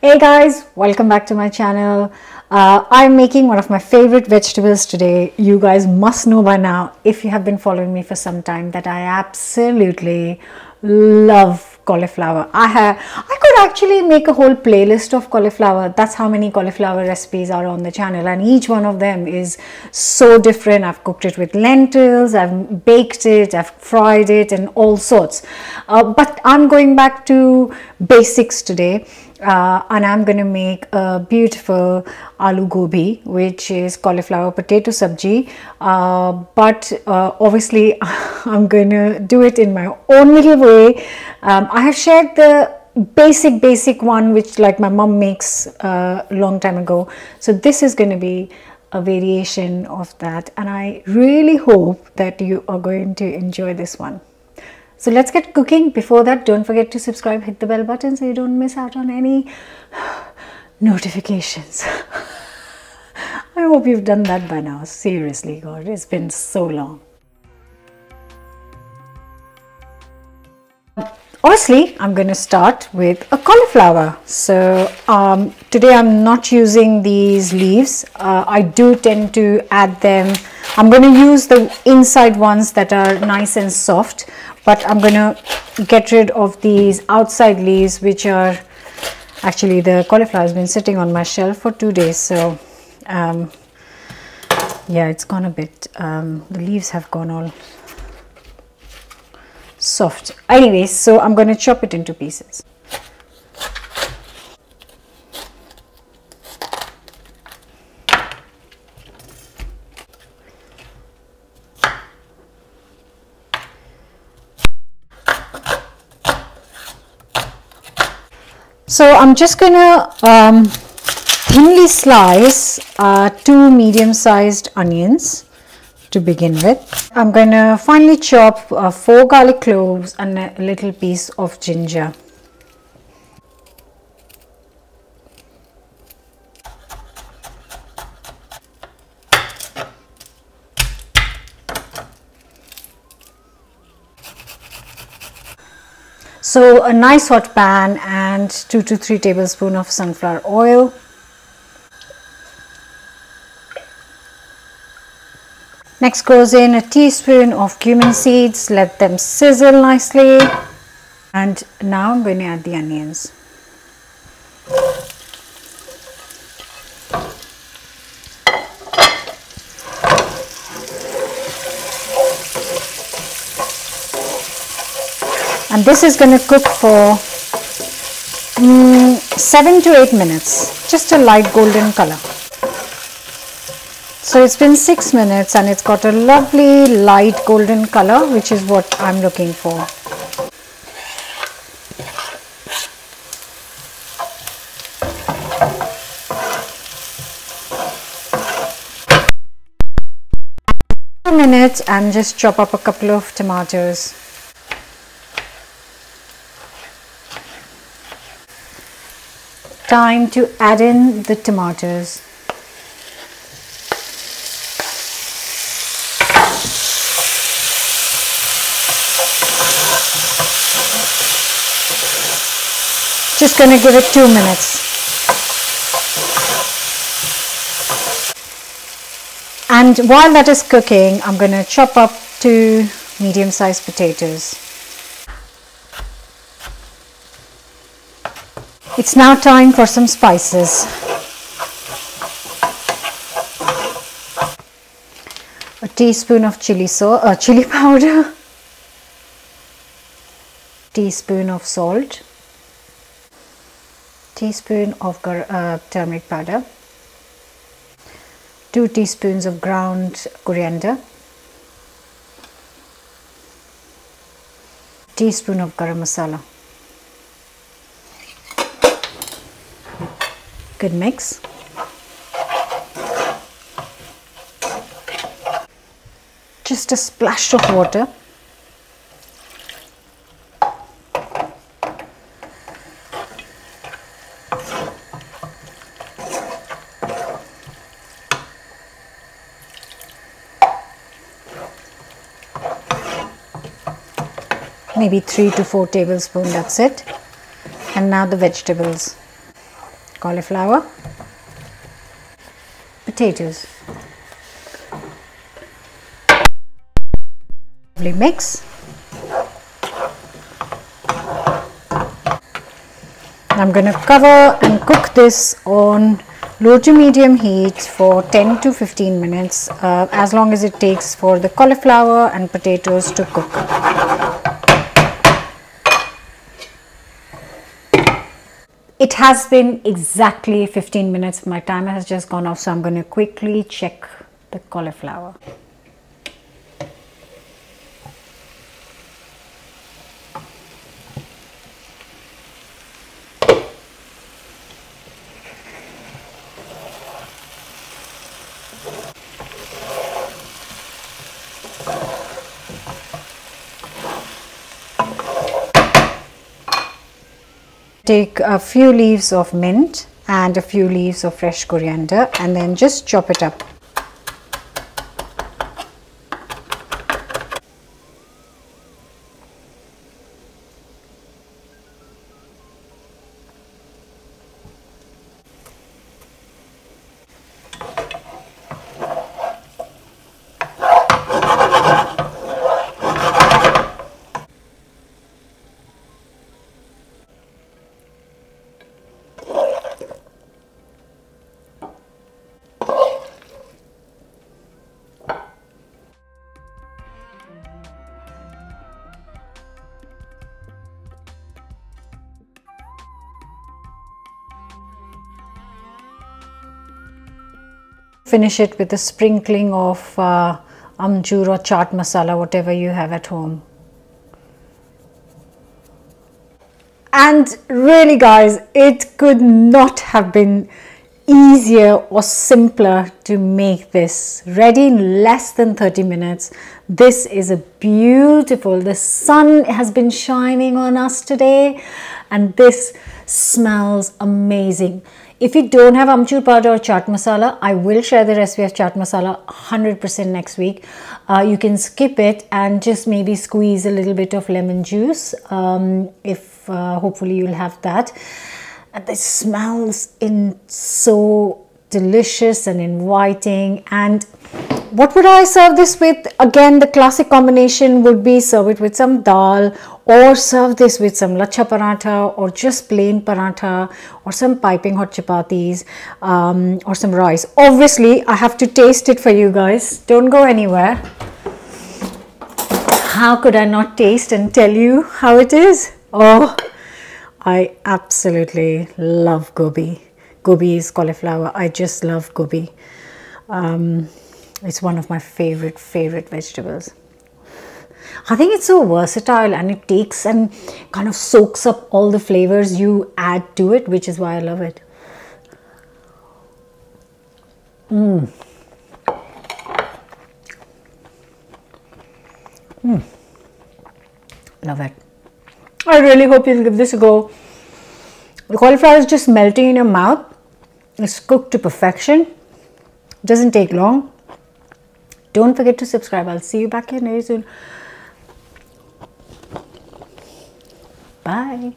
Hey guys, welcome back to my channel. I'm making one of my favorite vegetables today. You guys must know by now, if you have been following me for some time, that I absolutely love cauliflower. I could actually make a whole playlist of cauliflower. That's how many cauliflower recipes are on the channel, and each one of them is so different. I've cooked it with lentils, I've baked it, I've fried it, and all sorts. But I'm going back to basics today. And I'm going to make a beautiful aloo gobi, which is cauliflower potato sabji, but obviously I'm going to do it in my own little way. I have shared the basic one which like my mom makes a long time ago, so this is going to be a variation of that, and I really hope that you are going to enjoy this one. So let's get cooking. Before that, don't forget to subscribe, hit the bell button so you don't miss out on any notifications. I hope you've done that by now. Seriously, God, it's been so long. Obviously, I'm going to start with a cauliflower. So today I'm not using these leaves. I do tend to add them. I'm going to use the inside ones that are nice and soft, but I'm going to get rid of these outside leaves, which are actually, the cauliflower has been sitting on my shelf for 2 days. So yeah, it's gone a bit, the leaves have gone all soft. Anyways, so I'm going to chop it into pieces. So I'm just going to thinly slice 2 medium-sized onions to begin with. I'm going to finely chop 4 garlic cloves and a little piece of ginger. So a nice hot pan and 2 to 3 tablespoons of sunflower oil. Next goes in a teaspoon of cumin seeds. Let them sizzle nicely. And now I'm going to add the onions. And this is going to cook for 7 to 8 minutes, just a light golden color. So it's been 6 minutes and it's got a lovely light golden color, which is what I'm looking for. Minutes and just chop up a couple of tomatoes. Time to add in the tomatoes. Just going to give it 2 minutes. And while that is cooking, I'm going to chop up 2 medium-sized potatoes. It's now time for some spices. A teaspoon of chili powder, teaspoon of salt, teaspoon of turmeric powder, 2 teaspoons of ground coriander, teaspoon of garam masala. Good mix. Just a splash of water. Maybe 3 to 4 tablespoons, that's it. And now the vegetables. cauliflower, potatoes. Lovely mix. I'm going to cover and cook this on low to medium heat for 10 to 15 minutes, as long as it takes for the cauliflower and potatoes to cook. It has been exactly 15 minutes. My timer has just gone off, so I'm going to quickly check the cauliflower. Take a few leaves of mint and a few leaves of fresh coriander and then just chop it up. Finish it with a sprinkling of amchur or chaat masala, whatever you have at home. And really guys, it could not have been easier or simpler to make this. Ready in less than 30 minutes. This is a beautiful, the sun has been shining on us today and this smells amazing. If you don't have amchur powder or chaat masala, I will share the recipe of chaat masala 100% next week. You can skip it and just maybe squeeze a little bit of lemon juice, if hopefully you'll have that. And this smells so delicious and inviting. And what would I serve this with? Again, the classic combination would be serve it with some dal, or serve this with some lachha paratha, or just plain paratha, or some piping hot chapatis, or some rice. Obviously, I have to taste it for you guys. Don't go anywhere. How could I not taste and tell you how it is? Oh, I absolutely love gobi. Gobi is cauliflower. I just love gobi. It's one of my favorite vegetables. I think it's so versatile and it takes and kind of soaks up all the flavors you add to it, which is why I love it. Love it. I really hope you'll give this a go. The cauliflower is just melting in your mouth. It's cooked to perfection. Doesn't take long. Don't forget to subscribe. I'll see you back here very soon. Bye.